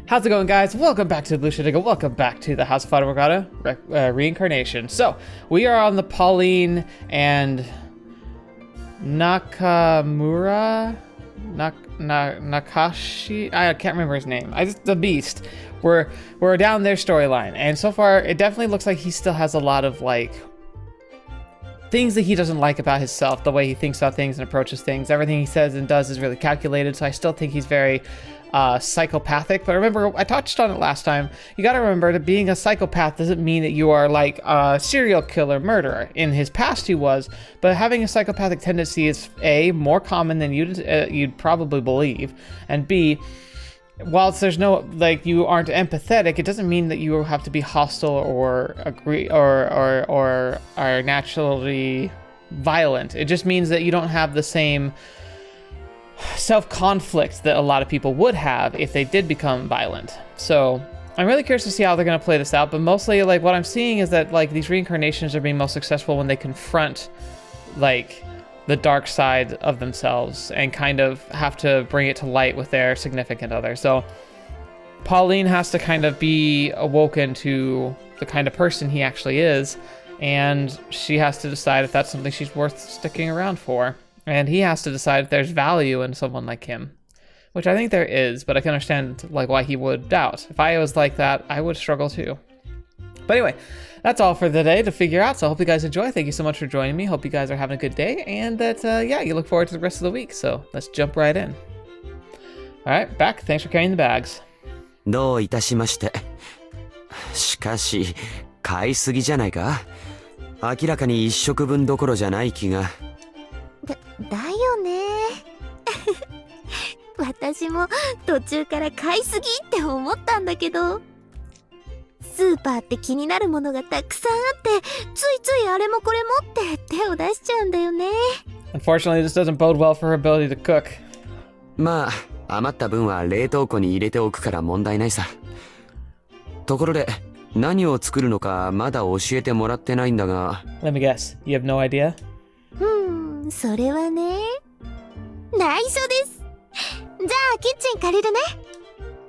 How's it going, guys? Welcome back to TheBlueShifting. Welcome back to the House of Fata Morgana Reincarnation. So, we are on the Pauline and Nakamura? Nakashi? I can't remember his name. The Beast. We're down their storyline. And so far, it definitely looks like he still has a lot of, like, things that he doesn't like about himself, the way he thinks about things and approaches things. Everything he says and does is really calculated, so I still think he's very psychopathic. But remember, I touched on it last time, you gotta remember that being a psychopath doesn't mean that you are like a serial killer murderer. In his past he was, but having a psychopathic tendency is A, more common than you'd probably believe, and B, whilst there's no, like, you aren't empathetic, it doesn't mean that you have to be hostile or agree or are naturally violent. It just means that you don't have the same self-conflict that a lot of people would have if they did become violent. So I'm really curious to see how they're going to play this out, but mostly, like, what I'm seeing is that, like, these reincarnations are being most successful when they confront, like, the dark side of themselves and kind of have to bring it to light with their significant other. So Pauline has to kind of be awoken to the kind of person he actually is, and she has to decide if that's something she's worth sticking around for. And he has to decide if there's value in someone like him, which I think there is, but I can understand, like, why he would doubt. If I was like that, I would struggle too. But anyway, that's all for the day to figure out, so I hope you guys enjoy. Thank you so much for joining me. Hope you guys are having a good day, and that, yeah, you look forward to the rest of the week. So let's jump right in. All right, back. Thanks for carrying the bags. どういたしまして。しかし、買いすぎじゃないか？明らかに一食分どころじゃない気が。だよね。私も途中から買いすぎって思ったんだけど。スーパーって気になるものがたくさんあって、ついついあれもこれもって手を出しちゃうんだよね。Unfortunately, this doesn't bode well for her ability to cook. まあ、余った分は冷凍庫に入れておくから問題ないさ。ところで、何を作るのかまだ教えてもらってないんだが。Let me guess. You have no idea? それはね。内緒です。じゃあキッチン借りるね。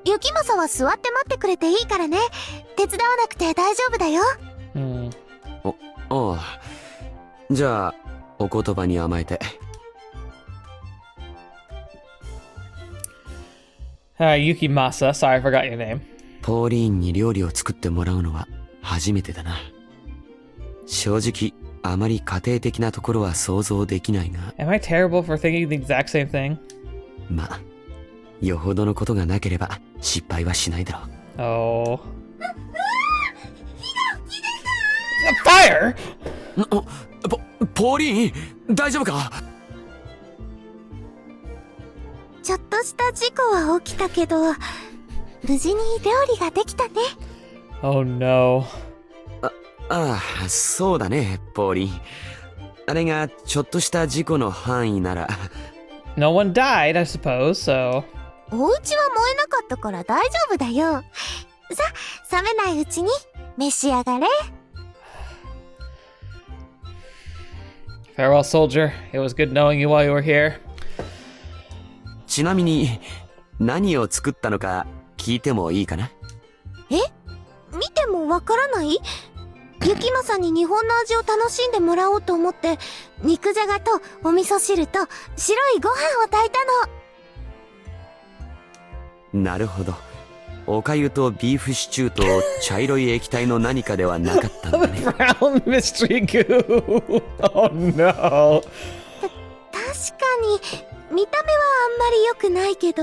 Yukimasaは座って待ってくれていいからね。手伝わなくて大丈夫だよ。ああ。じゃあ、お言葉に甘えて。Yukimasa. Sorry, I forgot your name. ポーリーンに料理を作ってもらうのは初めてだな。正直、あまり家庭的なところは想像できないが。Am I terrible for thinking the exact same thing? まあ、よほどのことがなければ失敗はしないだろう。Oh. Fire! ポーリーン、大丈夫か？ちょっとした事故は起きたけど、無事に料理ができたね。Oh no. ああ、そうだね、ポーリーン。あれがちょっとした事故の範囲なら。No one died, I suppose, so. お家は燃えなかったから大丈夫だよ。さ、冷めないうちに召し上がれ。Farewell, soldier. It was good knowing you while you were here. ちなみに、何を作ったのか聞いてもいいかな？見てもわからない？Yukimasaに日本の味を楽しんでもらおうと思って、肉じゃがとお味噌汁と白いご飯を炊いたの。なるほど。おかゆとビーフシチューと茶色い液体の何かではなかったんだね。Brown mystery goo. Oh no. 確かに見た目はあんまり良くないけど、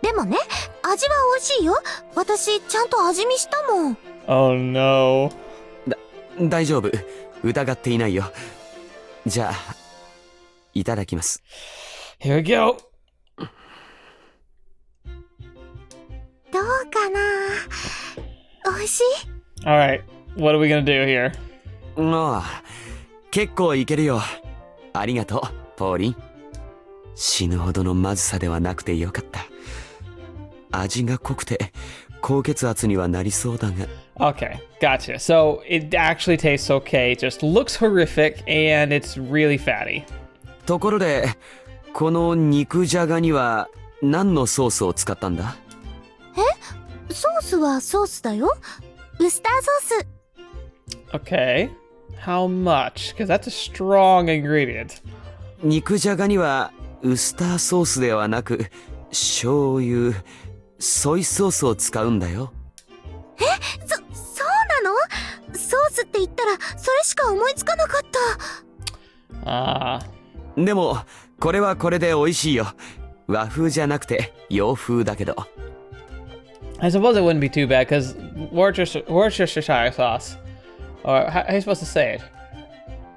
でもね、味は美味しいよ。私ちゃんと味見したもん。Oh no. 大丈夫。疑っていないよ。じゃあ、いただきます。Here we go. どうかな？美味しい？ Alright, what are we gonna do here? ああ、結構いけるよ。ありがとう、ポーリン。死ぬほどのまずさではなくてよかった。味が濃くて、高血圧にはなりそうだが。Okay, gotcha. So it actually tastes okay. It just looks horrific and it's really fatty. ところで、この肉じゃがには何のソースを使ったんだ？ソースはソースだよ。ウスターソース。 Okay. How much? Because that's a strong ingredient. 肉じゃがにはウスターソースではなく醤油、ソイソースを使うんだよ。そうなの？ソースって言ったらそれしか思いつかなかった。Ah. でもこれはこれで美味しいよ。和風じゃなくて洋風だけど。I suppose it wouldn't be too bad because Worcestershire sauce, or how are you supposed to say it?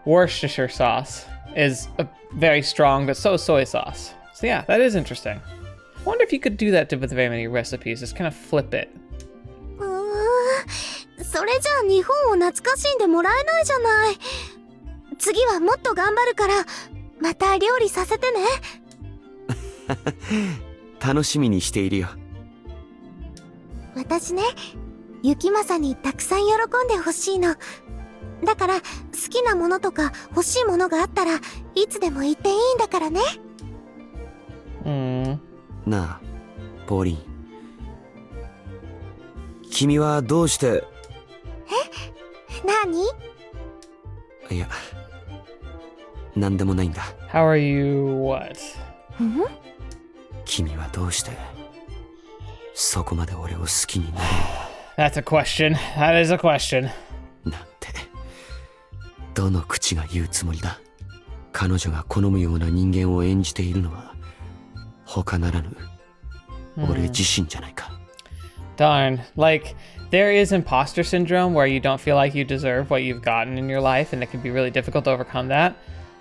Worcestershire sauce is a very strong, but so is soy sauce. So yeah, that is interesting. I wonder if you could do that with very many recipes, just kind of flip it. それじゃあ日本を懐かしんでもらえないじゃない。次はもっと頑張るからまた料理させてね。楽しみにしているよ。私ね、雪政にたくさん喜んでほしいの。だから好きなものとか欲しいものがあったらいつでも言っていいんだからね。なあ、ポーリン。君はどうして？何？いや、なんでもないんだ。How are you what? 君はどうしてそこまで俺を好きになるの？ That's a question. That is a question. なんて、どの口が言うつもりだ。彼女が好むような人間を演じているのは他ならぬ俺自身じゃないか。Darn. Like, there is imposter syndrome where you don't feel like you deserve what you've gotten in your life, and it can be really difficult to overcome that.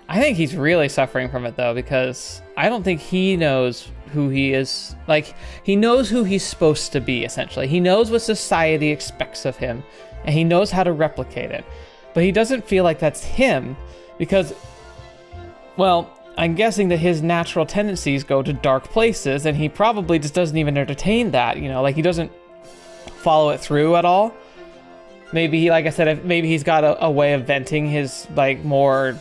I think he's really suffering from it, though, because I don't think he knows who he is. Like, he knows who he's supposed to be, essentially. He knows what society expects of him, and he knows how to replicate it. But he doesn't feel like that's him, because, well, I'm guessing that his natural tendencies go to dark places, and he probably just doesn't even entertain that, you know? Like, he doesn't follow it through at all. Maybe, like I said, maybe he's got a way of venting his, like, more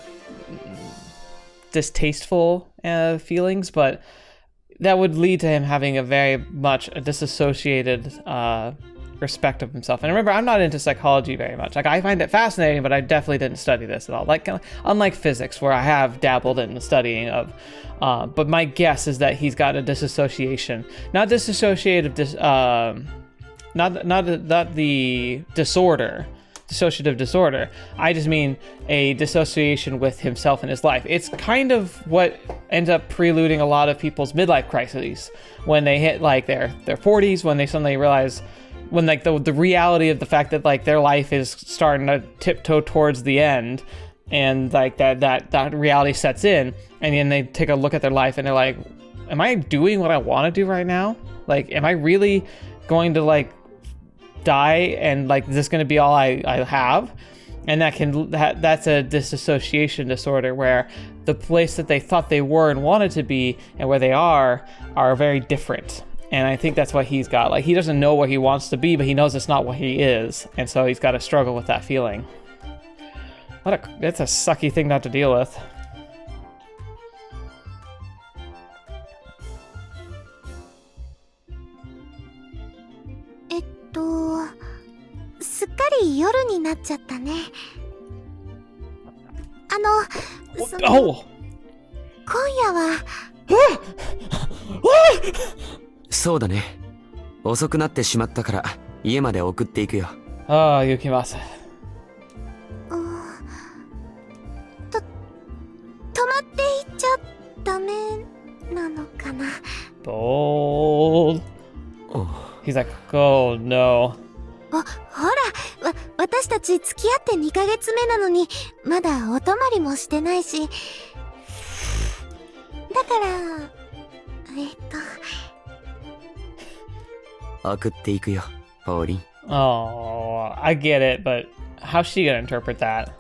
distasteful feelings, but that would lead to him having a very much a disassociated respect of himself. And remember, I'm not into psychology very much. Like, I find it fascinating, but I definitely didn't study this at all. Like, unlike physics, where I have dabbled in the studying of, but my guess is that he's got a disassociation, not dissociative, not the disorder, dissociative disorder. I just mean a dissociation with himself and his life. It's kind of what ends up preluding a lot of people's midlife crises when they hit like their 40s, when they suddenly realize, when like the reality of the fact that like their life is starting to tiptoe towards the end, and like that reality sets in, and then they take a look at their life and they're like, am I doing what I want to do right now? Like, am I really going to like die, and like is this going to be all I have? And that's a disassociation disorder, where the place that they thought they were and wanted to be and where they are very different. And I think that's what he's got. Like, he doesn't know what he wants to be, but he knows it's not what he is, and so he's got to struggle with that feeling. It's a sucky thing not to deal with. .すっかり夜になっちゃったね。Oh! 今夜はそうだね。遅くなってしまったから家まで送っていくよ。Oh, Yukimasa. 泊まっていっちゃダメなのかな。Bold. He's like, oh no. ほら、私たち付き合って2ヶ月目なのにまだお泊まりもしてないし、だから送っていくよ、ポーリン。Oh, I get it, but how's she gonna interpret that?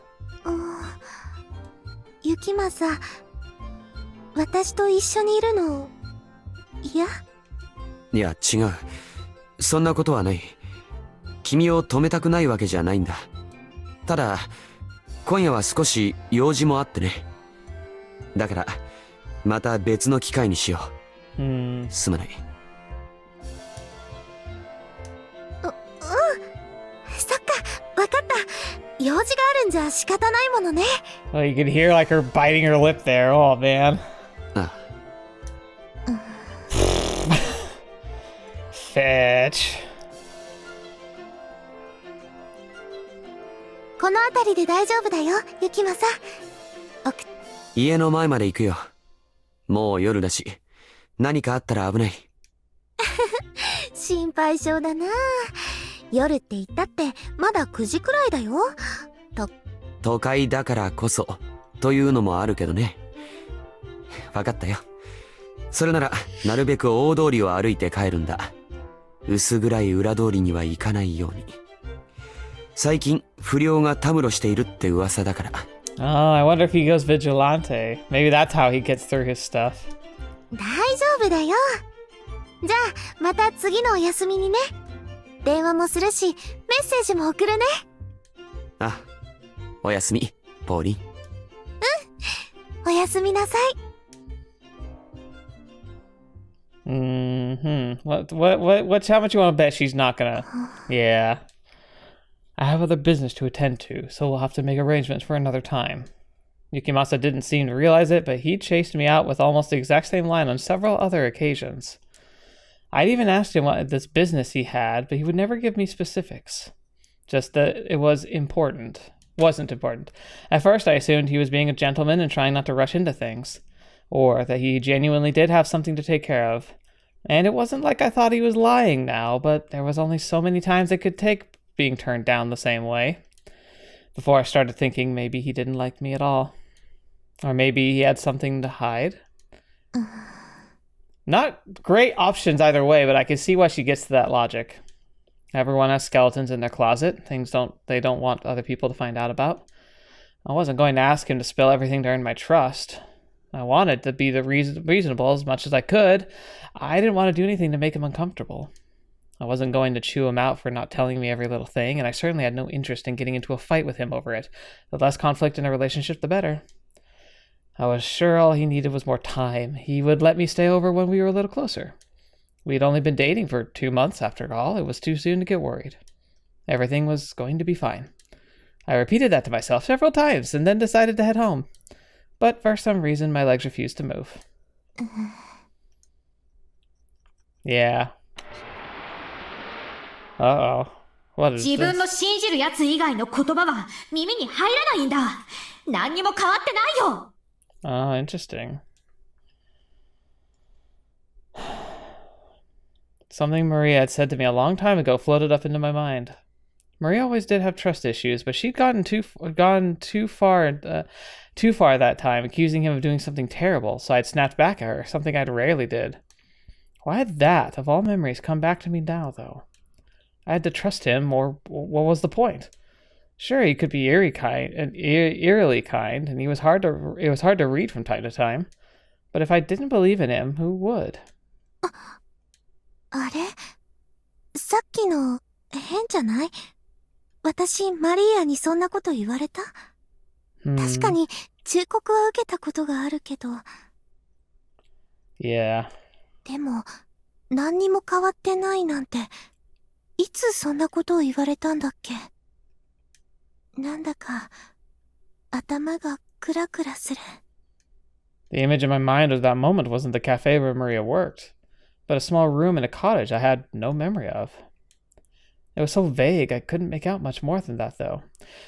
雪政、私と一緒にいるの嫌？いや、違う。そんなことはない。君を止めたくないわけじゃないんだ。ただ、今夜は少し用事もあってね。だから、また別の機会にしよう。すまない。用事があるんじゃ仕方ないものね。 Oh, you could hear like her biting her lip there. Oh man. あ Fetch. この辺りで大丈夫だよ、ユキマサ。家の前まで行くよ。もう夜だし、何かあったら危ない。心配性だな。夜って言ったってまだ9時くらいだよ。都会だからこそというのもあるけどね。分かったよ。それならなるべく大通りを歩いて帰るんだ。薄暗い裏通りには行かないように。最近不良がたむろしているって噂だから。Oh, I wonder if he goes vigilante. Maybe that's how he gets through his stuff. 大丈夫だよ。じゃあまた次のお休みにね。電話もするしメッセージも送るね。あ、おやすみ、ポーリン。おやすみなさい。Mm-hmm. What's how much you want to bet she's not gonna? Yeah. I have other business to attend to, so we'll have to make arrangements for another time. Yukimasa didn't seem to realize it, but he chased me out with almost the exact same line on several other occasions. I'd even asked him what this business he had, but he would never give me specifics. Just that it wasn't important. At first I assumed he was being a gentleman and trying not to rush into things, or that he genuinely did have something to take care of. And it wasn't like I thought he was lying now, but there was only so many times it could take being turned down the same way, before I started thinking maybe he didn't like me at all. Or maybe he had something to hide. Not great options either way, but I can see why she gets to that logic. Everyone has skeletons in their closet, things they don't want other people to find out about. I wasn't going to ask him to spill everything to earn my trust. I wanted to be reasonable as much as I could. I didn't want to do anything to make him uncomfortable. I wasn't going to chew him out for not telling me every little thing, and I certainly had no interest in getting into a fight with him over it. The less conflict in a relationship, the better. I was sure all he needed was more time. He would let me stay over when we were a little closer. We'd only been dating for 2 months after all. It was too soon to get worried. Everything was going to be fine. I repeated that to myself several times, and then decided to head home. But for some reason, my legs refused to move. Yeah. Uh-oh. What is 自分 this? の信じる奴以外の言葉は耳に入らないんだ。何にも変わってないよ。Oh, interesting. Something Maria had said to me a long time ago floated up into my mind. Maria always did have trust issues, but she'd gone too far that time, accusing him of doing something terrible, so I'd snapped back at her, something I'd rarely did. Why had that, of all memories, come back to me now, though? I had to trust him, or what was the point? Sure, he could be eerily kind, and it was hard to read from time to time. But if I didn't believe in him, who would? あれ、さっきの変じゃない？私マリアにそんなこと言われた？確かに忠告は受けたことがあるけど。Yeah. でも何にも変わってないなんて。いつそんなことを言われたんだっけ？なんだか頭がクラクラする。The image in my mind of that moment wasn't the cafe where Maria worked, but a small room in a cottage I had no memory of. It was so vague I couldn't make out much more than that, though.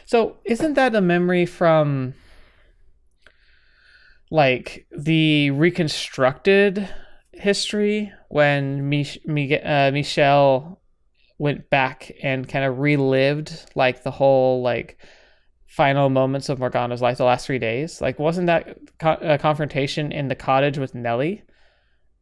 So isn't that a memory from like the reconstructed history when Michelle went back and kind of relived like the whole like final moments of Morgana's life, the last 3 days? Like, wasn't that a confrontation in the cottage with Nellie?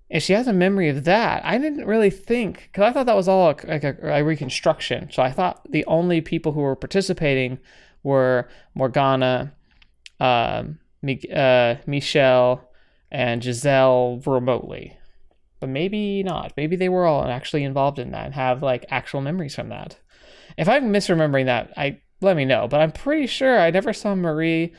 If she has a memory of that, I didn't really think, because I thought that was all like a reconstruction. So I thought the only people who were participating were Morgana, Michelle, and Giselle remotely. But maybe not. Maybe they were all actually involved in that and have like actual memories from that. If I'm misremembering that, let me know. But I'm pretty sure I never saw Marie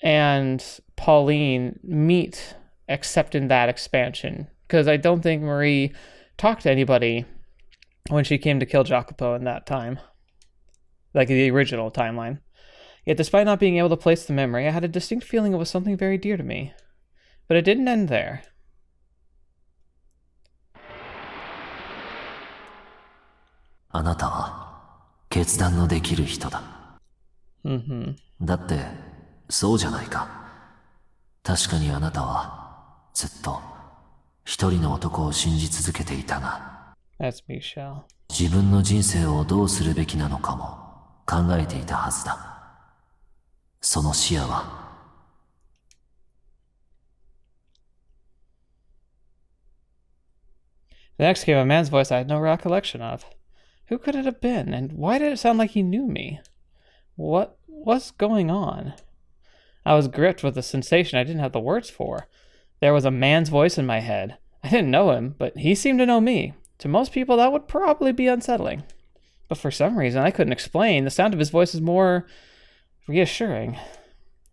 and Pauline meet except in that expansion. Because I don't think Marie talked to anybody when she came to kill Jacopo in that time. like the original timeline. Yet despite not being able to place the memory, I had a distinct feeling it was something very dear to me. But it didn't end there. あなたは決断のできる人だ。だって、そうじゃないか。確かにあなたはずっと一人の男を信じ続けていたが、That's Michelle. 自分の人生をどうするべきなのかも考えていたはずだ。その視野は、The next came a man's voice I had no recollection of. Who could it have been, and why did it sound like he knew me? What was going on? I was gripped with a sensation I didn't have the words for. There was a man's voice in my head. I didn't know him, but he seemed to know me. To most people, that would probably be unsettling. But for some reason I couldn't explain, the sound of his voice was more reassuring.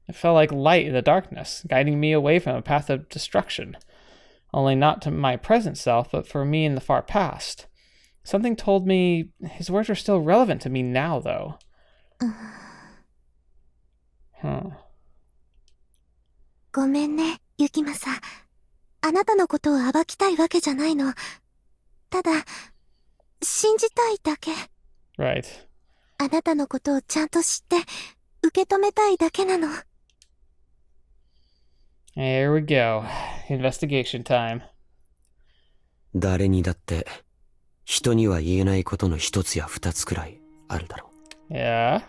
It felt like light in the darkness, guiding me away from a path of destruction. Only not to my present self, but for me in the far past. Something told me his words were still relevant to me now, though. Huh. ごめんね、ユキマサ。あなたのことを暴きたいわけじゃないの。ただ、信じたいだけ。Right. あなたのことをちゃんと知って、受け止めたいだけなの。Here we go. Investigation time. 誰にだって人には言えないことの一つや二つくらいあるだろう。Yeah?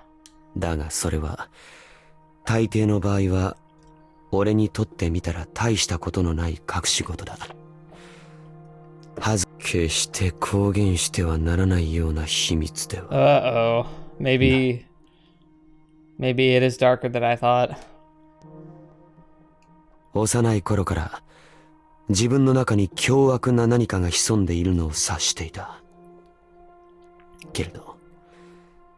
だがそれは大抵の場合は俺にとってみたら大したことのない隠し事だ。決して公言してはならないような秘密では。Uh-oh. Maybe it is darker than I thought. 幼い頃から自分の中に凶悪な何かが潜んでいるのを察していた。けれど、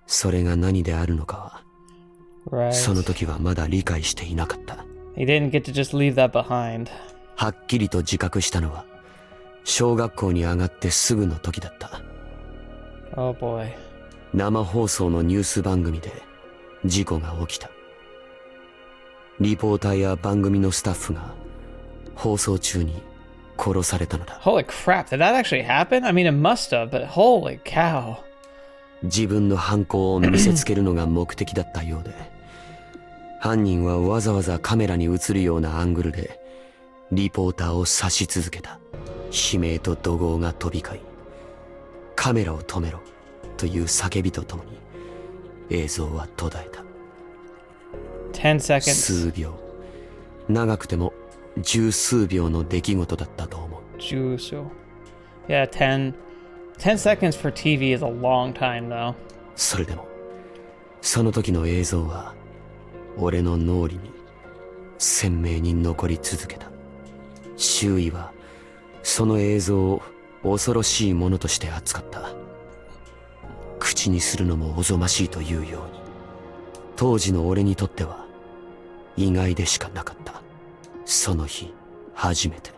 それが何であるのかは、その時はまだ理解していなかった。He didn't get to just leave that behind. はっきりと自覚したのは、小学校に上がってすぐの時だった。Oh boy. 生放送のニュース番組で事故が起きた。リポーターや番組のスタッフが放送中に殺されたのだ。Holy crap, did that actually happen? I mean, it must have, but holy cow. 自分の犯行を見せつけるのが目的だったようで、犯人はわざわざカメラに映るようなアングルでリポーターを刺し続けた。悲鳴と怒号が飛び交い、カメラを止めろという叫びとともに映像は途絶えた。10 seconds. 数秒、長くても十数秒の出来事だったと思う。Juso. Yeah, 10 seconds for TV is a long time, though. それでも、その時の映像は俺の脳裏に鮮明に残り続けた。周囲はその映像を恐ろしいものとして扱った。口にするのもおぞましいというように、当時の俺にとっては意外でしかなかった。その日初めて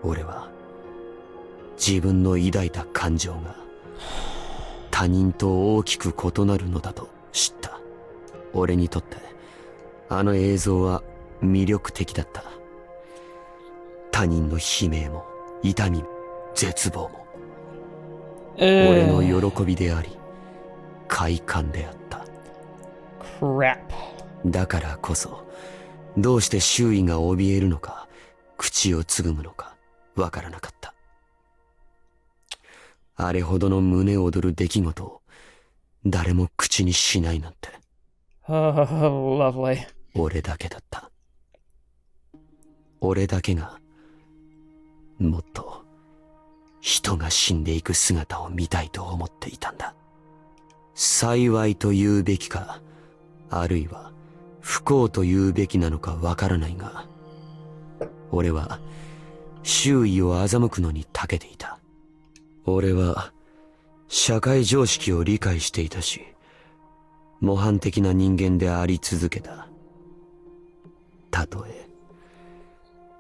俺は自分の抱いた感情が他人と大きく異なるのだと知った。俺にとってあの映像は魅力的だった。他人の悲鳴も痛みも絶望も俺の喜びであり快感であった。Crap. だからこそどうして周囲が怯えるのか口をつぐむのかわからなかった。あれほどの胸躍る出来事を誰も口にしないなんて。Oh, lovely. 俺だけだった。俺だけがもっと人が死んでいく姿を見たいと思っていたんだ。幸いと言うべきか、あるいは不幸と言うべきなのかわからないが、俺は周囲を欺くのに長けていた。俺は社会常識を理解していたし、模範的な人間であり続けた。たとえ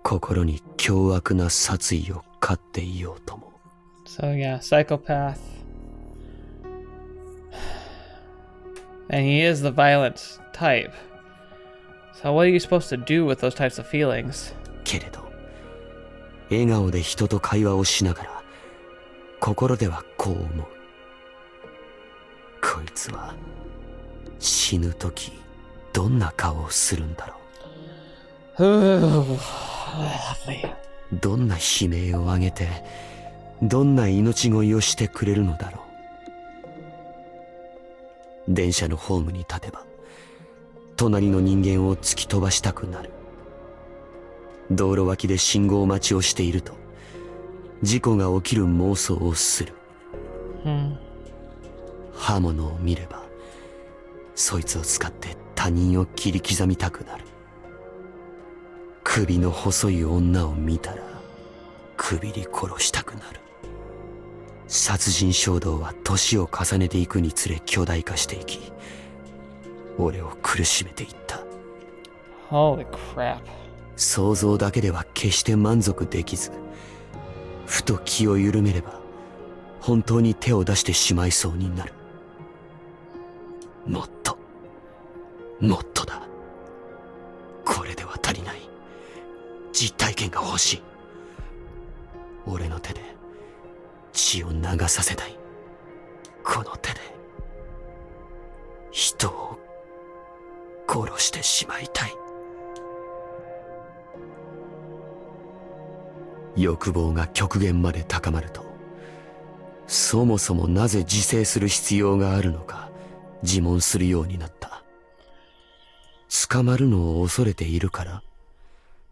心に凶悪な殺意を飼っていようとも。So yeah, psychopath. And he is the violent type. So what are you supposed to do with those types of feelings? けれど、笑顔で人と会話をしながら、心ではこう思う。こいつは死ぬ時どんな顔をするんだろう。どんな悲鳴を上げて、どんな命乞いをしてくれるのだろう。電車のホームに立てば、隣の人間を突き飛ばしたくなる。道路脇で信号待ちをしていると、事故が起きる妄想をする。刃物を見れば、そいつを使って他人を切り刻みたくなる。首の細い女を見たら、首に殺したくなる。殺人衝動は年を重ねていくにつれ巨大化していき、俺を苦しめていった。Holy crap. 想像だけでは決して満足できず、ふと気を緩めれば、本当に手を出してしまいそうになる。もっと、もっとだ。これでは足りない。実体験が欲しい。俺の手で血を流させたい。この手で人を殺してしまいたい。欲望が極限まで高まると、そもそもなぜ自制する必要があるのか自問するようになった。捕まるのを恐れているから、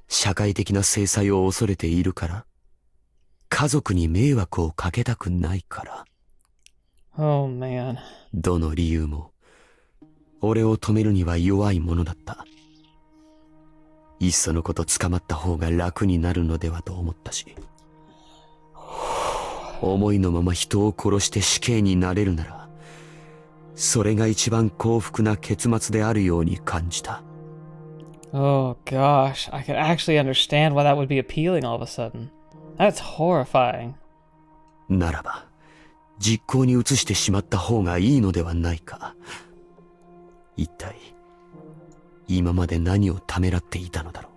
社会的な制裁を恐れているから、家族に迷惑をかけたくないから。Oh man. どの理由も、俺を止めるには弱いものだった。いっそのこと捕まった方が楽になるのではと思ったし、思いのまま人を殺して死刑になれるなら、それが一番幸福な結末であるように感じた。Oh gosh, I can actually understand why that would be appealing all of a sudden. That's horrifying. ならば、実行に移してしまった方がいいのではないか。一体、今まで何をためらっていたのだろ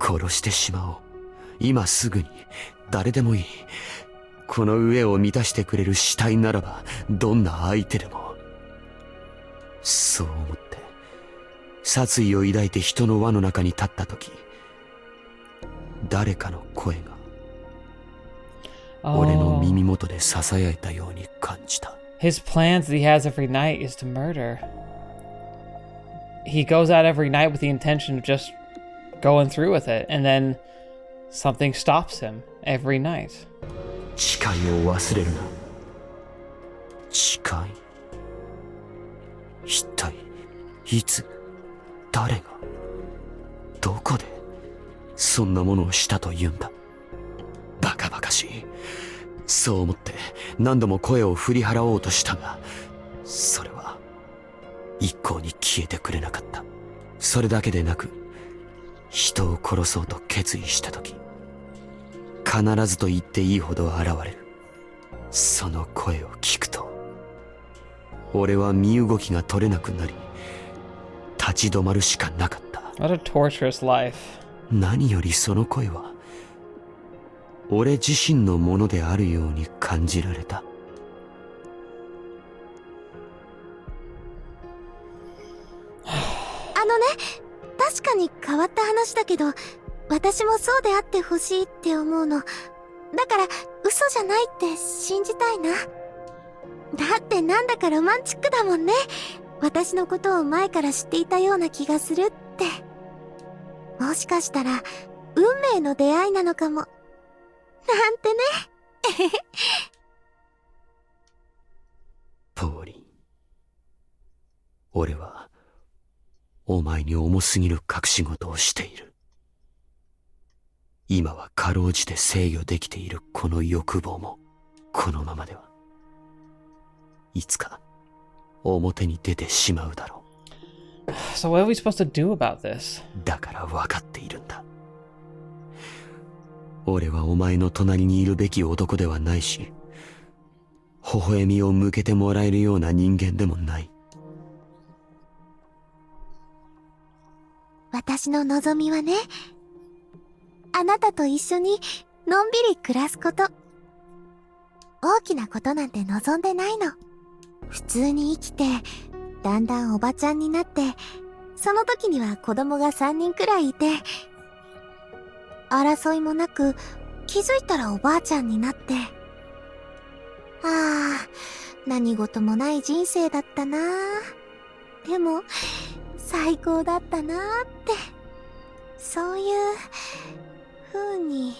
う。殺してしまおう。今すぐに、誰でもいい。この上を満たしてくれる死体ならば、どんな相手でも。そう思って、殺意を抱いて人の輪の中に立ったとき、誰かの声が、俺の耳元で囁いたように感じた。His plans that he has every night is to murder. He goes out every night with the intention of just going through with it, and then something stops him every night. 誓いを忘れるな。誓い。一体、いつ、誰が、どこで、そんなものをしたと言うんだ。バカバカしい。そう思って何度も声を振り払おうとしたが、それは一向に消えてくれなかった。それだけでなく、人を殺そうと決意したとき、必ずと言っていいほど現れる。その声を聞くと、俺は身動きが取れなくなり、立ち止まるしかなかった。What a torturous life. 何よりその声は、俺自身のものであるように感じられた。確かに変わった話だけど、私もそうであってほしいって思うの。だから嘘じゃないって信じたいな。だってなんだかロマンチックだもんね。私のことを前から知っていたような気がするって。もしかしたら運命の出会いなのかも。なんてね。ポーリン、俺はお前に重すぎる隠し事をしている。今はかろうじて制御できているこの欲望も、このままではいつか表に出てしまうだろう。So what are we supposed to do about this? だから分かっているんだ。俺はお前の隣にいるべき男ではないし、微笑みを向けてもらえるような人間でもない。私の望みはね、あなたと一緒にのんびり暮らすこと。大きなことなんて望んでないの。普通に生きて、だんだんおばちゃんになって、その時には子供が3人くらいいて、争いもなく、気づいたらおばあちゃんになって。何事もない人生だったなぁ。でも、最高だったなーって、そういう風に、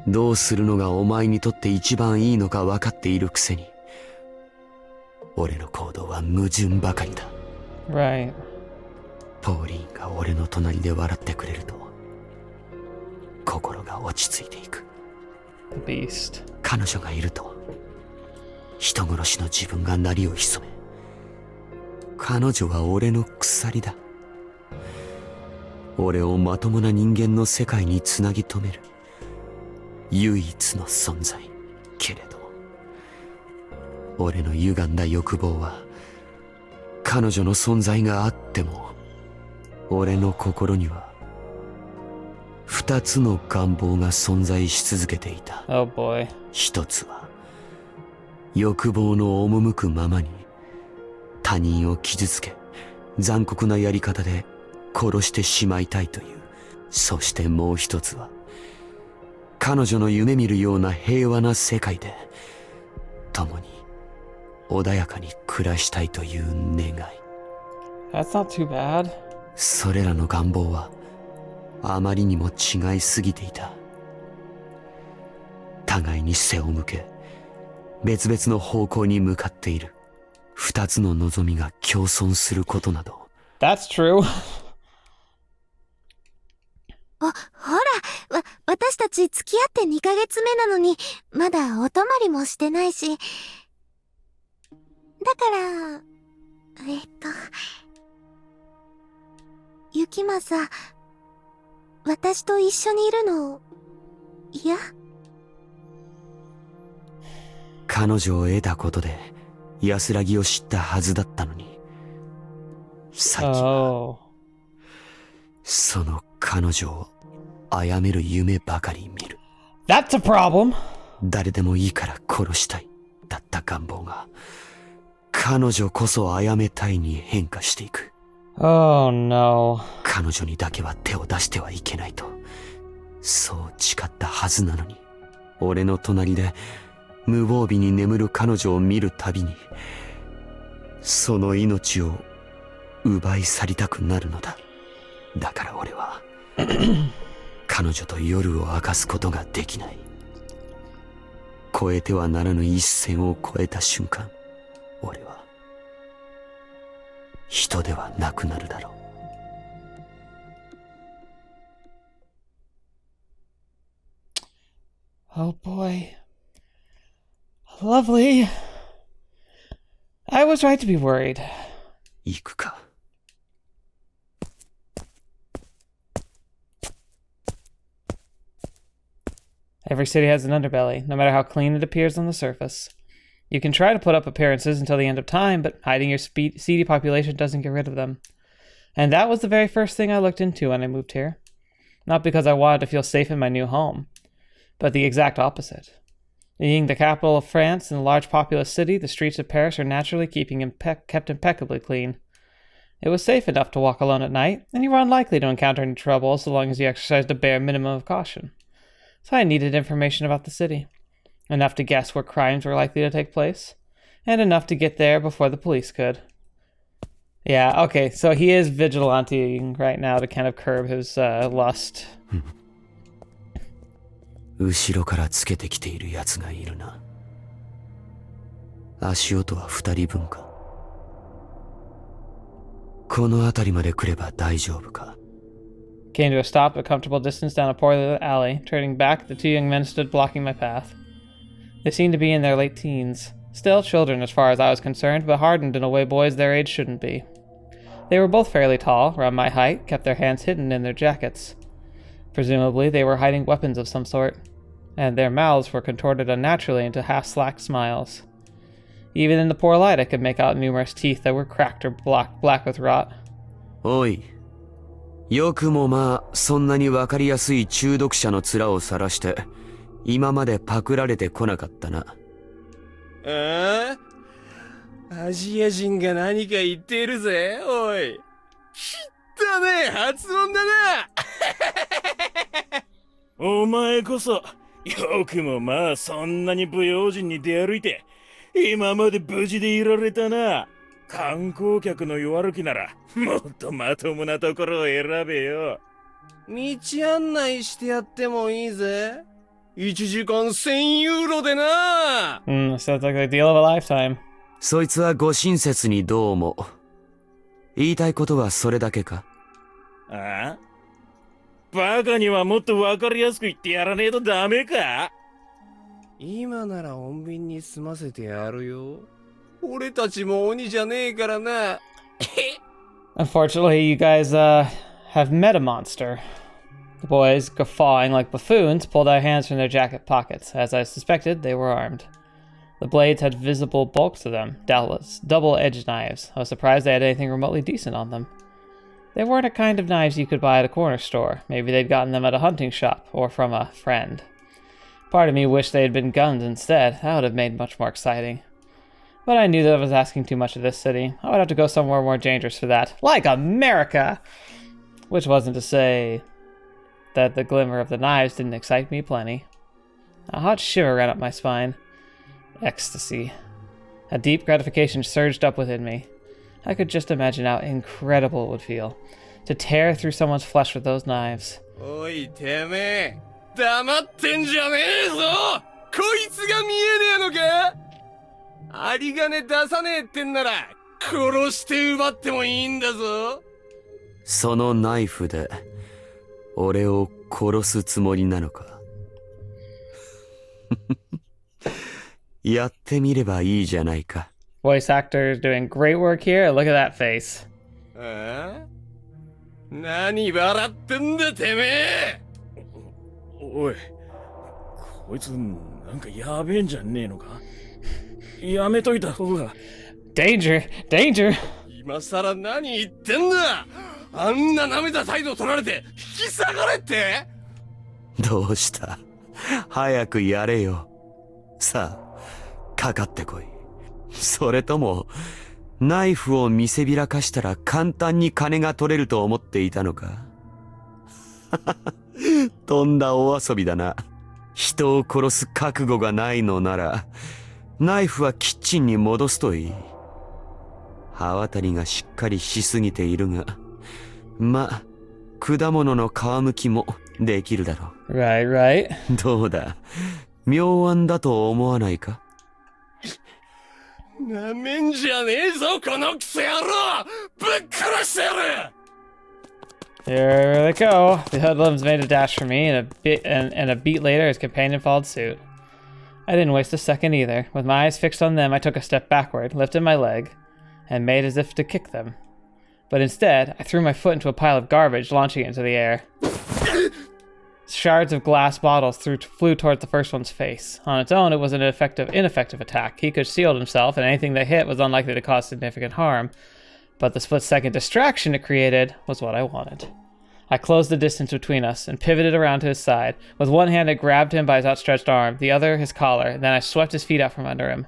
どうするのがお前にとって一番いいのか分かっているくせに、俺の行動は矛盾ばかりだ。Right. ポーリーンが俺の隣で笑ってくれると、心が落ち着いていく。The beast. 彼女がいると、人殺しの自分が鳴りを潜め、彼女は俺の鎖だ。俺をまともな人間の世界につなぎ止める唯一の存在。けれど俺の歪んだ欲望は、彼女の存在があっても、俺の心には二つの願望が存在し続けていた。Oh boy. 一つは欲望の赴くままに他人を傷つけ、残酷なやり方で殺してしまいたいという。そしてもう一つは、彼女の夢見るような平和な世界で共に穏やかに暮らしたいという願い。 That's not too bad. それらの願望はあまりにも違いすぎていた。互いに背を向け、別々の方向に向かっている二つの望みが共存することなど。 That's true. ほら、私たち付き合って2ヶ月目なのに、まだお泊まりもしてないし。だから、雪政、私と一緒にいるの、嫌？彼女を得たことで安らぎを知ったはずだったのに、最近は Oh. その彼女を殺める夢ばかり見る。 That's a problem. 誰でもいいから殺したいだった願望が、彼女こそ殺めたいに変化していく。 Oh no. 彼女にだけは手を出してはいけないと、そう誓ったはずなのに、俺の隣で無防備に眠る彼女を見るたびに、その命を奪い去りたくなるのだ。だから俺は彼女と夜を明かすことができない。越えてはならぬ一線を越えた瞬間、俺は人ではなくなるだろう。Oh boy. Lovely. I was right to be worried. 行くか。Every city has an underbelly, no matter how clean it appears on the surface. You can try to put up appearances until the end of time, but hiding your seedy population doesn't get rid of them. And that was the very first thing I looked into when I moved here. Not because I wanted to feel safe in my new home, but the exact opposite. Being the capital of France and a large populous city, the streets of Paris are naturally kept impeccably clean. It was safe enough to walk alone at night, and you were unlikely to encounter any trouble so long as you exercised a bare minimum of caution. So I needed information about the city. Enough to guess where crimes were likely to take place, and enough to get there before the police could. Yeah, okay, so he is vigilanting right now to kind of curb his lust. 後ろからつけてきている奴がいるな。足音は2人分か。この辺りまで来れば大丈夫か。Came to a stop at a comfortable distance down a poorly lit alley. Turning back, the two young men stood blocking my path. They seemed to be in their late teens. Still children as far as I was concerned, but hardened in a way boys their age shouldn't be. They were both fairly tall, around my height, kept their hands hidden in their jackets. Presumably, they were hiding weapons of some sort, and their mouths were contorted unnaturally into half-slacked smiles. Even in the poor light, I could make out numerous teeth that were cracked or black with rot. おい。よくもまあ、そんなにわかりやすい中毒者の面を晒して、今までパクられてこなかったな。ああ？アジア人が何か言っているぜ、おい。汚ねえ発音だな。お前こそ、よくもまあそんなに不用心に出歩いて、今まで無事でいられたな。観光客の弱歩きなら、もっとまともなところを選べよ。道案内してやってもいいぜ。1時間1000ユーロでな。Sounds like the deal of a lifetime. そいつはご親切にどうも。言いたいことはそれだけか？ああ？バカにはもっとわかりやすく言ってやらねえとダメか？今なら穏便に済ませてやるよ。俺たちも鬼じゃねえからな。Unfortunately, you guys, have met a monster. The boys, guffawing like buffoons, pulled out hands from their jacket pockets. As I suspected, they were armed. The blades had visible bulk to them, doubtless double-edged knives. I was surprised they had anything remotely decent on them. They weren't a kind of knives you could buy at a corner store. Maybe they'd gotten them at a hunting shop, or from a friend. Part of me wished they had been guns instead. That would have made much more exciting. But I knew that I was asking too much of this city. I would have to go somewhere more dangerous for that. Like America! Which wasn't to say that the glimmer of the knives didn't excite me plenty. A hot shiver ran up my spine. Ecstasy. A deep gratification surged up within me. I could just imagine how incredible it would feel to tear through someone's flesh with those knives. おい、てめえ。黙ってんじゃねえぞ。こいつが見えねえのか？有り金出さねえってんなら、殺して奪ってもいいんだぞ。そのナイフで、俺を殺すつもりなのか？やってみればいいじゃないか。Voice actors doing great work here. Look at that face. ああ？何笑ってんだてめえ。おい、こいつなんかやべえんじゃねえのか？やめといた方が。Danger! Danger! 今さら何言ってんだ。あんな舐めた態度取られて引き下がれって？どうした？早くやれよ。さあ、かかってこい。それとも、ナイフを見せびらかしたら簡単に金が取れると思っていたのか？とんだお遊びだな。人を殺す覚悟がないのなら、ナイフはキッチンに戻すといい。刃渡りがしっかりしすぎているが、ま、果物の皮むきもできるだろう。Right. どうだ、妙案だと思わないか？なめんじゃねえぞこのクソ野郎。ぶっ殺してやる。 Here they go. The hoodlums made a dash for me, and a beat later, his companion followed suit. I didn't waste a second either. With my eyes fixed on them, I took a step backward, lifted my leg, and made as if to kick them. But instead, I threw my foot into a pile of garbage, launching it into the air. Shards of glass bottles flew toward the first one's face. On its own, it was an ineffective attack. He could shield himself, and anything that hit was unlikely to cause significant harm. But the split-second distraction it created was what I wanted. I closed the distance between us and pivoted around to his side. With one hand, I grabbed him by his outstretched arm, the other his collar, then I swept his feet out from under him.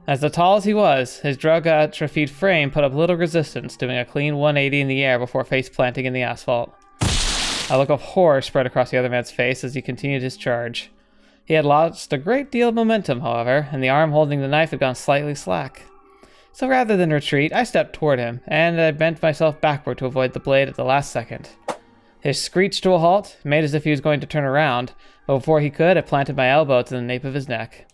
As tall as he was, his drug-atrophied frame put up little resistance, doing a clean 180 in the air before face-planting in the asphalt. A look of horror spread across the other man's face as he continued his charge. He had lost a great deal of momentum, however, and the arm holding the knife had gone slightly slack. So rather than retreat, I stepped toward him, and I bent myself backward to avoid the blade at the last second. He screeched to a halt, made as if he was going to turn around, but before he could, I planted my elbow to the nape of his neck.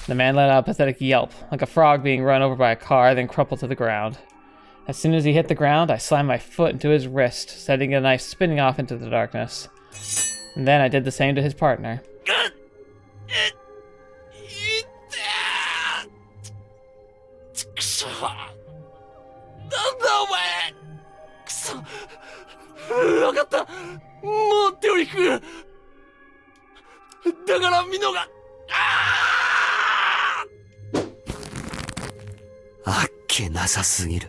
The man let out a pathetic yelp, like a frog being run over by a car, then crumpled to the ground. As soon as he hit the ground, I slammed my foot into his wrist, setting the knife spinning off into the darkness. And then I did the same to his partner. わかった。もう手を引く。だから見逃あっけなさすぎる。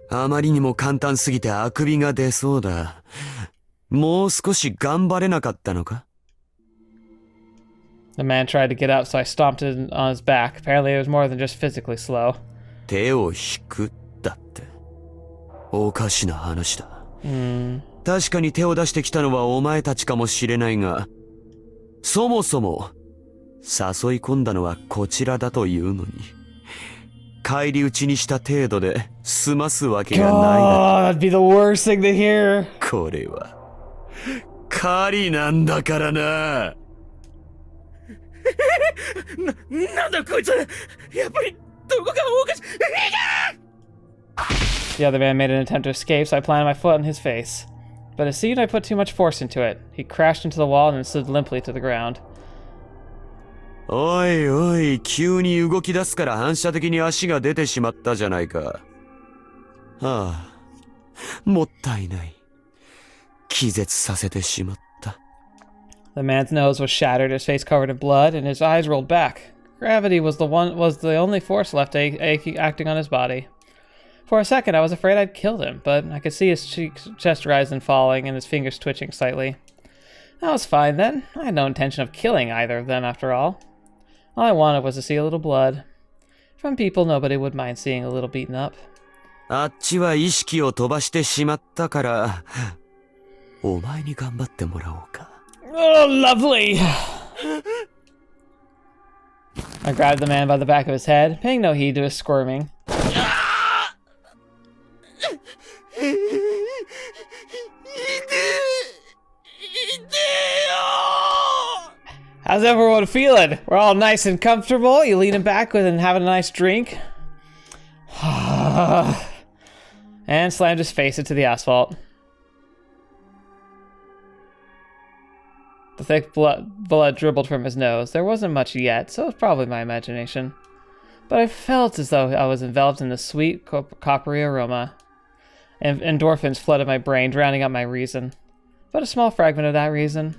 あまりにも簡単すぎてあくびが出そうだ。もう少し頑張れなかったのか？ The man tried to get up, so I stomped on his back. Apparently it was more than just physically slow. 手を引くだって。おかしな話だ。確かに手を出してきたのはお前たちかもしれないが、そもそも誘い込んだのはこちらだというのに、返り討ちにした程度で済ますわけがないだろう。that'd be the worst thing to hear. これは狩りなんだからな。なんだこいつ。やっぱりどこかおかしい。The other man made an attempt to escape, so I planted my foot on his face. But it seemed I put too much force into it. He crashed into the wall and then slid limply to the ground. おいおい、急に動き出すから反射的に足が出てしまったじゃないか。ああ、もったいない。気絶させてしまった。The man's nose was shattered, his face covered in blood, and his eyes rolled back. Gravity was the only force left acting on his body. For a second, I was afraid I'd killed him, but I could see his chest rise and falling, and his fingers twitching slightly. That was fine then. I had no intention of killing either of them, after all. All I wanted was to see a little blood. From people, nobody would mind seeing a little beaten up. あっちは意識を飛ばしてしまったから、お前に頑張ってもらおうか。Oh, lovely! I grabbed the man by the back of his head, paying no heed to his squirming. How's everyone feeling? We're all nice and comfortable. You leaning back and having a nice drink? And slammed his face into the asphalt. The thick blood dribbled from his nose. There wasn't much yet, so it was probably my imagination. But I felt as though I was enveloped in the sweet, coppery aroma. Endorphins flooded my brain, drowning out my reason. But a small fragment of that reason,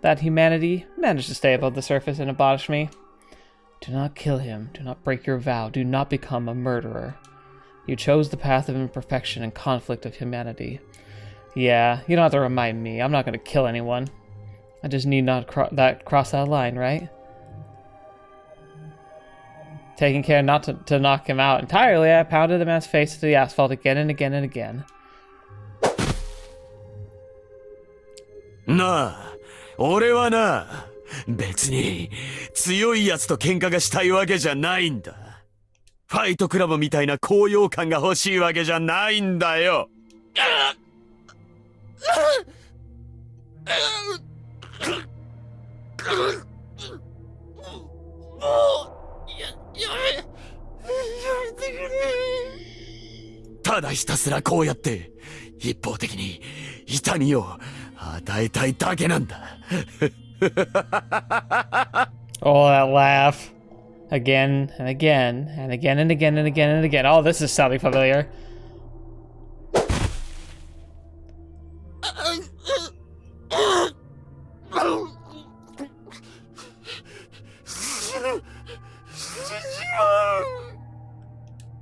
that humanity, managed to stay above the surface and admonish me. Do not kill him. Do not break your vow. Do not become a murderer. You chose the path of imperfection and conflict of humanity. Yeah, you don't have to remind me. I'm not going to kill anyone. I just need not cross that line, right? Taking care not to knock him out entirely, I pounded the man's face to the asphalt again and again and again. なあ、俺はな、別に強いやつと喧嘩がしたいわけじゃないんだ。ファイトクラブみたいな高揚感が欲しいわけじゃないんだよ。ただひたすらこうやって一方的に痛みを与えたいだけなんだ。Oh, that laugh. Again and again and again and again and again and again. Oh, this is sounding familiar.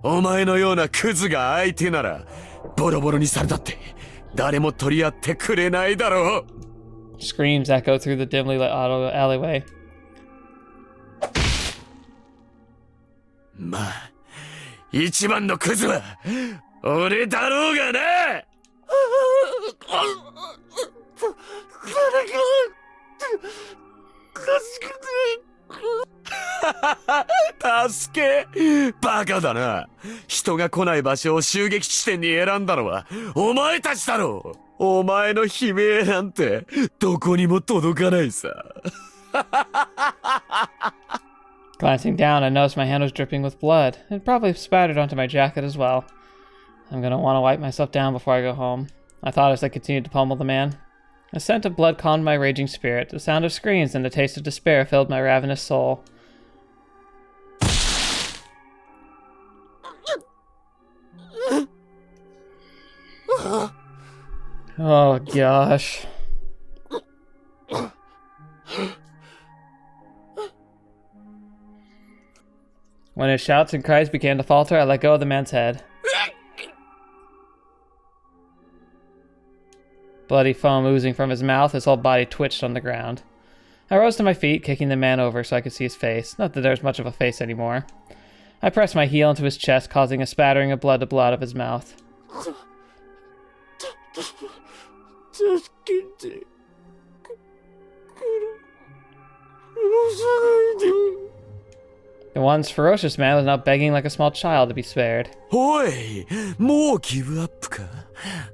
O 前のようなクズが相手ならボロボロにされたって誰も取り合ってくれないだろう。 Screams echo through the dimly lit alleyway. まあ、一番のクズは俺だろうがな。助け、バカだな。人が来ない場所を襲撃地点に選んだのはお前たちだろう。お前の悲鳴なんてどこにも届かないさ。Glancing down, I noticed my hand was dripping with blood. It probably spattered onto my jacket as well. I'm gonna want to wipe myself down before I go home, I thought as I continued to pummel the man. A scent of blood calmed my raging spirit. The sound of screams and the taste of despair filled my ravenous soul. Oh gosh. When his shouts and cries began to falter, I let go of the man's head. Bloody foam oozing from his mouth, his whole body twitched on the ground. I rose to my feet, kicking the man over so I could see his face. Not that there was much of a face anymore. I pressed my heel into his chest, causing a spattering of blood to blow out of his mouth. The once ferocious man was now begging like a small child to be spared. おい、もうギブアップか。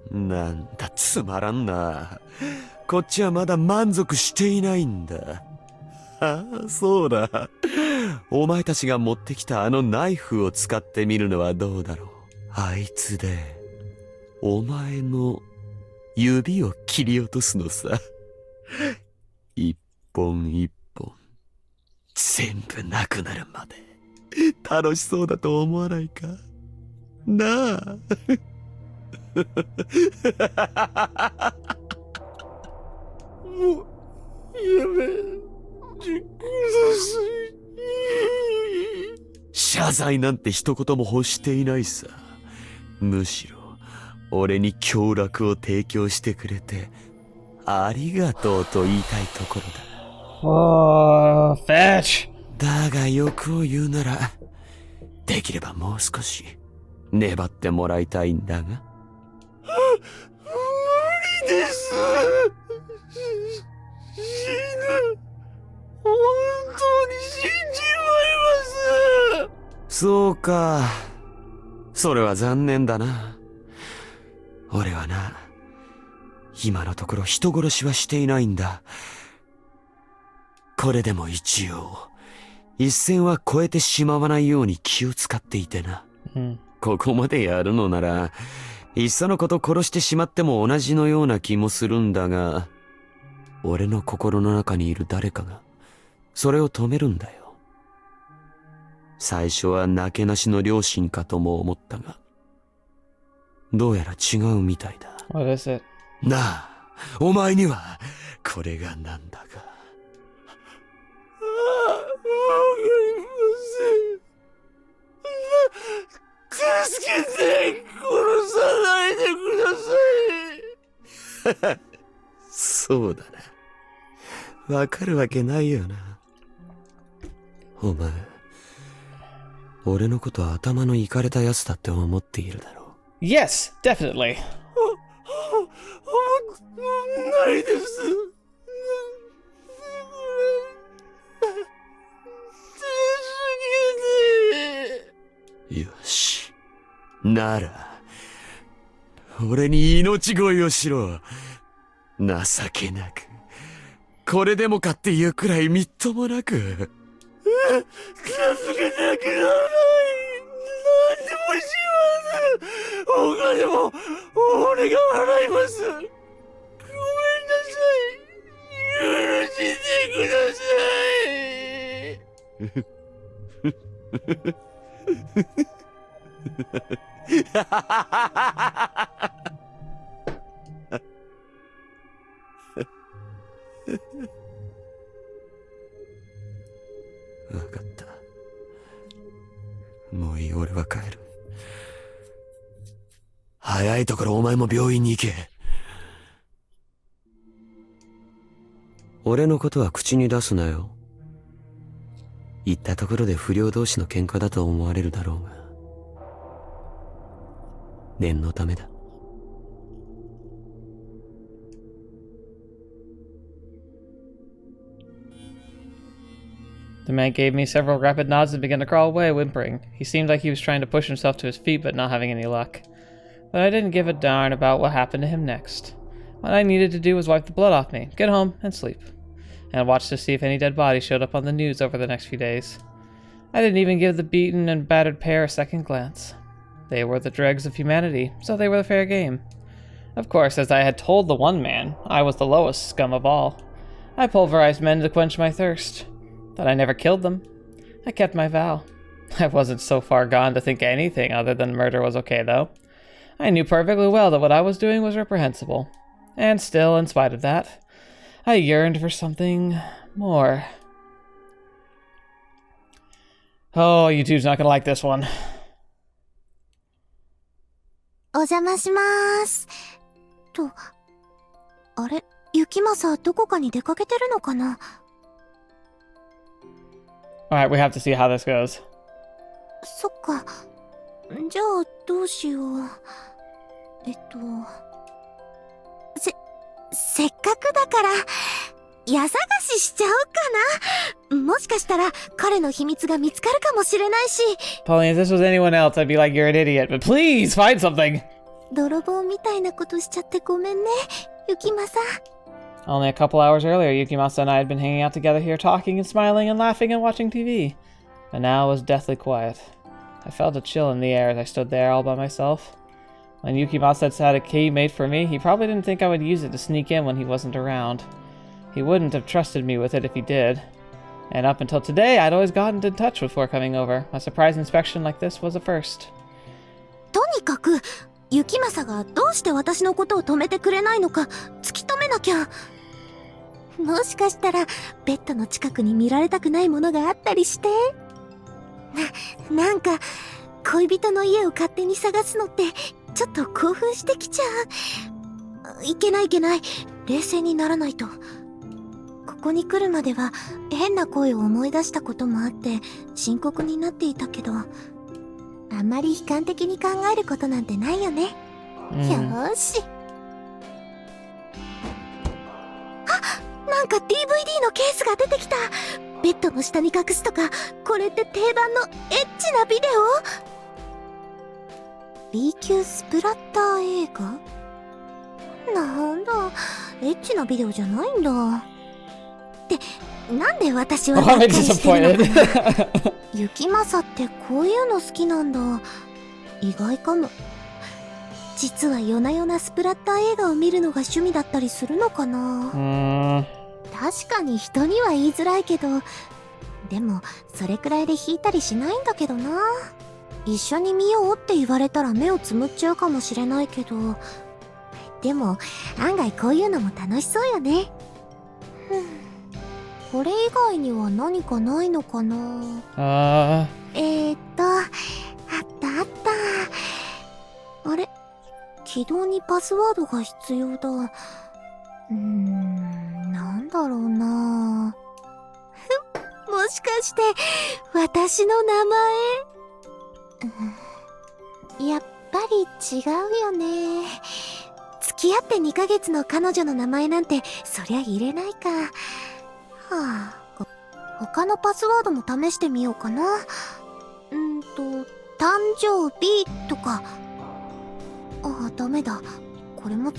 なんだつまらんな。こっちはまだ満足していないんだ。ああ、そうだ。お前たちが持ってきたあのナイフを使ってみるのはどうだろう。あいつで、お前の指を切り落とすのさ。一本一本。全部なくなるまで楽しそうだと思わないかなあもうやめてください謝罪なんて一言も欲していないさむしろ俺に協力を提供してくれてありがとうと言いたいところだOh, fetch! だが欲を言うなら、できればもう少し粘ってもらいたいんだが。無理です。死ぬ。本当に死んじまいます。そうか。それは残念だな。俺はな、今のところ人殺しはしていないんだ。これでも一応一線は越えてしまわないように気を使っていてな、ここまでやるのならいっそのこと殺してしまっても同じのような気もするんだが俺の心の中にいる誰かがそれを止めるんだよ最初はなけなしの両親かとも思ったがどうやら違うみたいだ What is it? なあお前にはこれがなんだか助けて殺さないでくださいそうだなわかるわけないよなお前俺のことは頭のいかれたやつだって思っているだろう Yes, definitely 思ってないですよし。なら、俺に命乞いをしろ。情けなく。これでもかっていうくらいみっともなく。助けてください。何でもします。お金も、俺が払います。ごめんなさい。許してください。わかった。もういい、俺は帰る。早いところお前も病院に行け。俺のことは口に出すなよ。言ったところで不良同士の喧嘩だと思われるだろうが念のためだ The man gave me several rapid nods and began to crawl away, whimpering. He seemed like he was trying to push himself to his feet but not having any luck. But I didn't give a darn about what happened to him next. What I needed to do was wipe the blood off me, get home, and sleep. And watch to see if any dead bodies showed up on the news over the next few days. I didn't even give the beaten and battered pair a second glance. They were the dregs of humanity, so they were the fair game. Of course, as I had told the one man, I was the lowest scum of all. I pulverized men to quench my thirst. But I never killed them. I kept my vow. I wasn't so far gone to think anything other than murder was okay, though. I knew perfectly well that what I was doing was reprehensible. And still, in spite of that, I yearned for something more. Oh, YouTube's not gonna like this one. お邪魔しまーす。と、あれ、雪政どこかに出かけてるのかな？ Alright, we have to see how this goes. そっか。じゃあ、どうしよう。せっかくだから、矢探ししちゃおうかな。もしかしたら、彼の秘密が見つかるかもしれないし。Pauline, if this was anyone else, I'd be like, you're an idiot, but please find something! 泥棒みたいなことしちゃってごめんね、雪政。Only a couple hours earlier, Yukimasa and I had been hanging out together here talking and smiling and laughing and watching TV. But now it was deathly quiet. I felt a chill in the air as I stood there all by myself. When Yukimasa had a key made for me, he probably didn't think I would use it to sneak in when he wasn't around. He wouldn't have trusted me with it if he did. And up until today, I'd always gotten in touch before coming over. A surprise inspection like this was a first. とにかく、雪政がどうして私のことを止めてくれないのか突き止めなきゃ。もしかしたらベッドの近くに見られたくないものがあったりして。なんか恋人の家を勝手に探すのってちょっと興奮してきちゃう。いけない、冷静にならないと。ここに来るまでは変な声を思い出したこともあって深刻になっていたけど、あまり悲観的に考えることなんてないよね。よーし。あ、なんか DVD のケースが出てきた。ベッドの下に隠すとか、これって定番のエッチなビデオ？ B 級スプラッター映画？なんだ、エッチなビデオじゃないんだ。ってなんで私はがっかりしてるのかな。雪政ってこういうの好きなんだ。意外かも。実は夜な夜なスプラッター映画を見るのが趣味だったりするのかな。確かに人には言いづらいけど、でもそれくらいで引いたりしないんだけどな。一緒に見ようって言われたら目をつむっちゃうかもしれないけど、でも案外こういうのも楽しそうよね。これ以外には何かないのかな。あったあった。あれ、起動にパスワードが必要だ。なんだろうな。もしかして私の名前？やっぱり違うよね。付き合って2ヶ月の彼女の名前なんてそりゃ入れないか。他のパスワードも試してみようかな。誕生日とか。ダメだ。これも違う。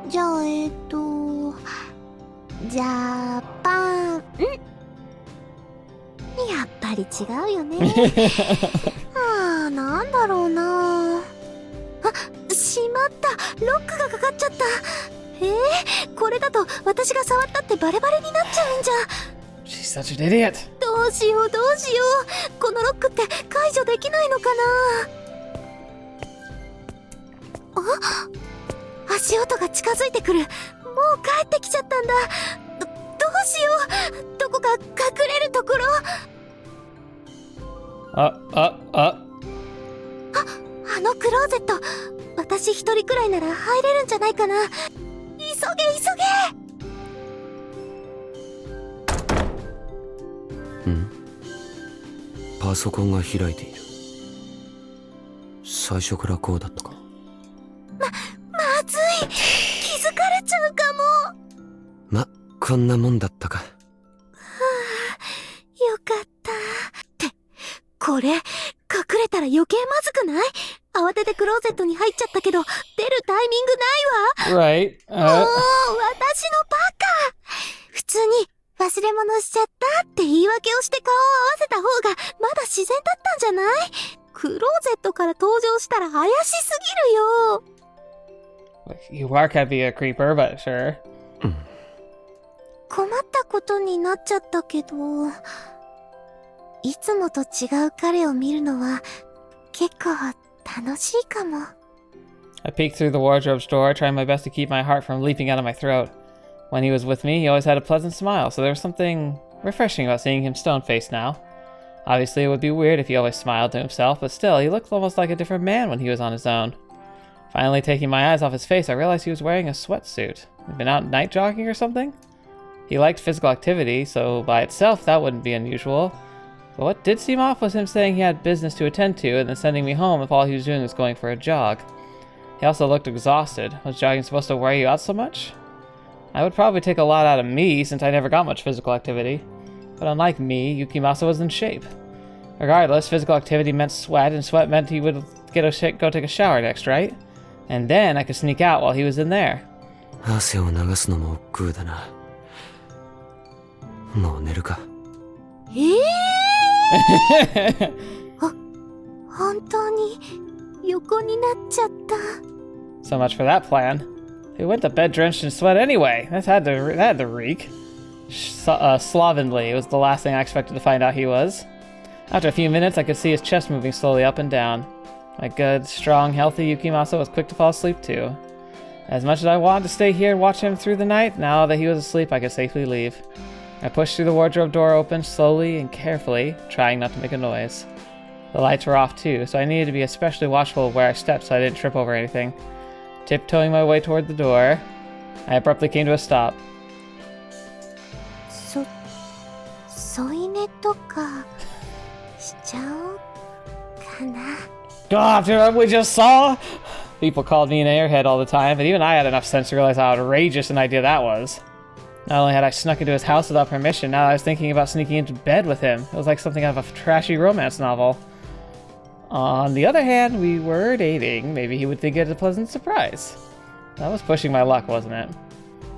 じゃあ、ジャパン。やっぱり違うよね。なんだろうな。しまった。ロックがかかっちゃった。これだと私が触ったってバレバレになっちゃうんじゃ。She's such an idiot. どうしよう。このロックって解除できないのかな。足音が近づいてくる。もう帰ってきちゃったんだ。どうしよう。どこか隠れるところ。あのクローゼット、私一人くらいなら入れるんじゃないかな。急げ。パソコンが開いている。最初からこうだったか。まずい。気づかれちゃうかも。こんなもんだったか。よかった。ってこれ隠れたら余計まずくない？慌ててクローゼットに入っちゃったけど出るタイミングないわ。Right. 私のバカ。普通に忘れ物しちゃったって言い訳をして顔を合わせた方がまだ自然だったんじゃない？クローゼットから登場したら怪しすぎるよ。You are kind of a creeper, but sure. 困ったことになっちゃったけど、いつもと違う彼を見るのは結構楽しいかも。I peeked through the wardrobe's door, trying my best to keep my heart from leaping out of my throat. When he was with me, he always had a pleasant smile, so there was something refreshing about seeing him stone-faced now. Obviously, it would be weird if he always smiled to himself, but still, he looked almost like a different man when he was on his own. Finally taking my eyes off his face, I realized he was wearing a sweatsuit. He'd been out night jogging or something? He liked physical activity, so by itself, that wouldn't be unusual. But what did seem off was him saying he had business to attend to and then sending me home if all he was doing was going for a jog. He also looked exhausted. Was jogging supposed to wear you out so much? I would probably take a lot out of me since I never got much physical activity. But unlike me, Yukimasa was in shape. Regardless, physical activity meant sweat, and sweat meant he would go take a shower next, right? And then I could sneak out while he was in there. 汗を流すのも億劫だな。もう寝るか。本当に横になっちゃった。 So much for that plan. He went to bed drenched in sweat anyway. That had to reek. Slovenly was the last thing I expected to find out he was. After a few minutes, I could see his chest moving slowly up and down. My good, strong, healthy Yukimasa was quick to fall asleep too. As much as I wanted to stay here and watch him through the night, now that he was asleep, I could safely leave. I pushed through the wardrobe door open slowly and carefully, trying not to make a noise. The lights were off too, so I needed to be especially watchful of where I stepped so I didn't trip over anything. Tiptoeing my way toward the door, I abruptly came to a stop. 添い寝とかしちゃおうかな。 God, after what we just saw? People called me an airhead all the time, but even I had enough sense to realize how outrageous an idea that was. Not only had I snuck into his house without permission, now I was thinking about sneaking into bed with him. It was like something out of a trashy romance novel. On the other hand, we were dating. Maybe he would think it a pleasant surprise. That was pushing my luck, wasn't it?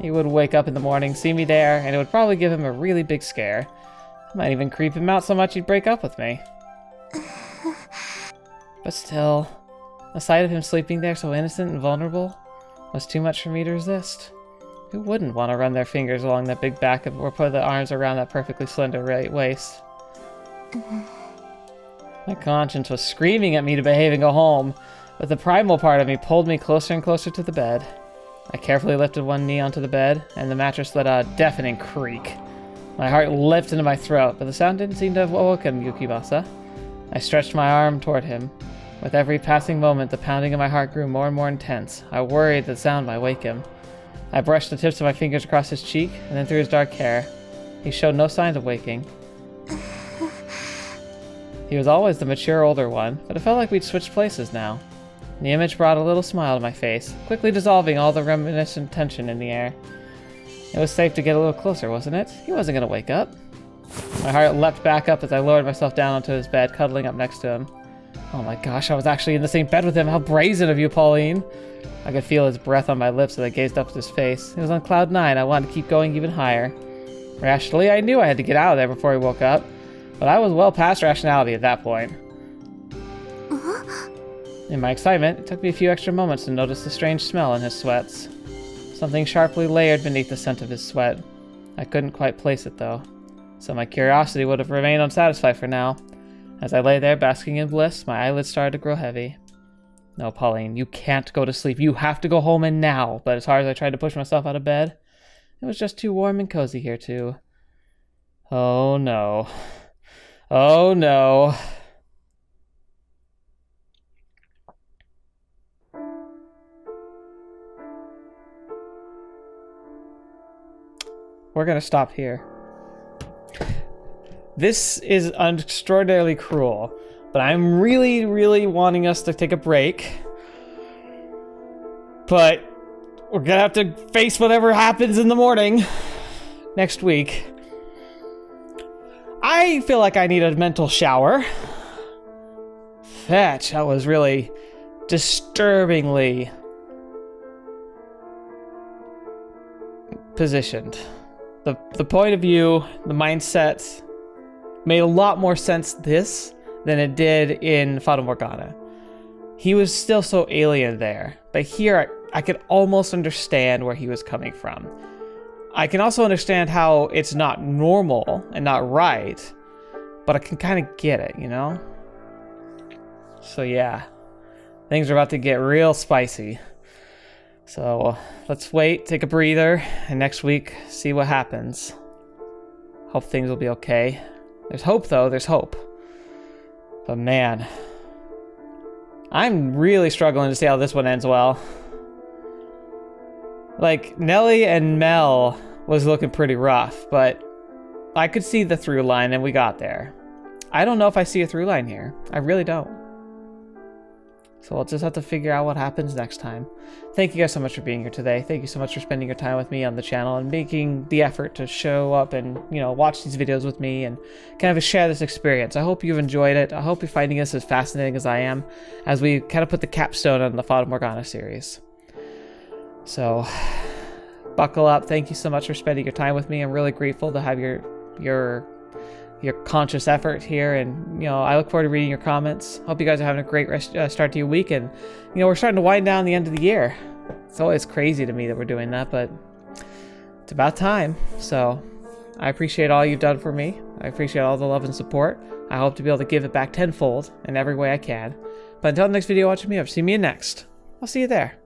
He would wake up in the morning, see me there, and it would probably give him a really big scare. It might even creep him out so much he'd break up with me. But still, the sight of him sleeping there so innocent and vulnerable was too much for me to resist. Who wouldn't want to run their fingers along that big back or put their arms around that perfectly slender waist? My conscience was screaming at me to behave and go home, but the primal part of me pulled me closer and closer to the bed. I carefully lifted one knee onto the bed, and the mattress let out a deafening creak. My heart leapt into my throat, but the sound didn't seem to have awoken Yukimasa. I stretched my arm toward him. With every passing moment, the pounding of my heart grew more and more intense. I worried the sound might wake him. I brushed the tips of my fingers across his cheek, and then through his dark hair. He showed no signs of waking. He was always the mature older one, but it felt like we'd switched places now. The image brought a little smile to my face, quickly dissolving all the reminiscent tension in the air. It was safe to get a little closer, wasn't it? He wasn't going to wake up. My heart leapt back up as I lowered myself down onto his bed, cuddling up next to him. Oh my gosh, I was actually in the same bed with him. How brazen of you, Pauline. I could feel his breath on my lips as I gazed up at his face. He was on cloud 9. I wanted to keep going even higher. Rationally, I knew I had to get out of there before he woke up, but I was well past rationality at that point. In my excitement, it took me a few extra moments to notice the strange smell in his sweats. Something sharply layered beneath the scent of his sweat. I couldn't quite place it, though, so my curiosity would have remained unsatisfied for now. As I lay there basking in bliss, my eyelids started to grow heavy. No, Pauline, you can't go to sleep. You have to go home and now. But as hard as I tried to push myself out of bed, it was just too warm and cozy here, too. Oh, no. Oh, no. We're gonna stop here. This is extraordinarily cruel, but I'm really, really wanting us to take a break. But we're gonna have to face whatever happens in the morning next week. I feel like I need a mental shower. That was really disturbingly positioned. The point of view, the mindset made a lot more sense this than it did in Fata Morgana. He was still so alien there, but here I could almost understand where he was coming from. I can also understand how it's not normal and not right, but I can kind of get it, you know? So yeah, things are about to get real spicy. So let's wait, take a breather, and next week see what happens. Hope things will be okay. There's hope though, there's hope. But man, I'm really struggling to see how this one ends well. Like, Nelly and Mel was looking pretty rough, but I could see the through line and we got there. I don't know if I see a through line here. I really don't. So we'll just have to figure out what happens next time. Thank you guys so much for being here today. Thank you so much for spending your time with me on the channel and making the effort to show up and, you know, watch these videos with me and kind of share this experience. I hope you've enjoyed it. I hope you're finding this as fascinating as I am as we kind of put the capstone on the Fata Morgana series. So, buckle up. Thank you so much for spending your time with me. I'm really grateful to have your conscious effort here, and, you know, I look forward to reading your comments. Hope you guys are having a great start to your week, and, you know, we're starting to wind down the end of the year. It's always crazy to me that we're doing that, but it's about time. So I appreciate all you've done for me. I appreciate all the love and support. I hope to be able to give it back tenfold in every way I can. But until the next video, watch me up. See me in next. I'll see you there.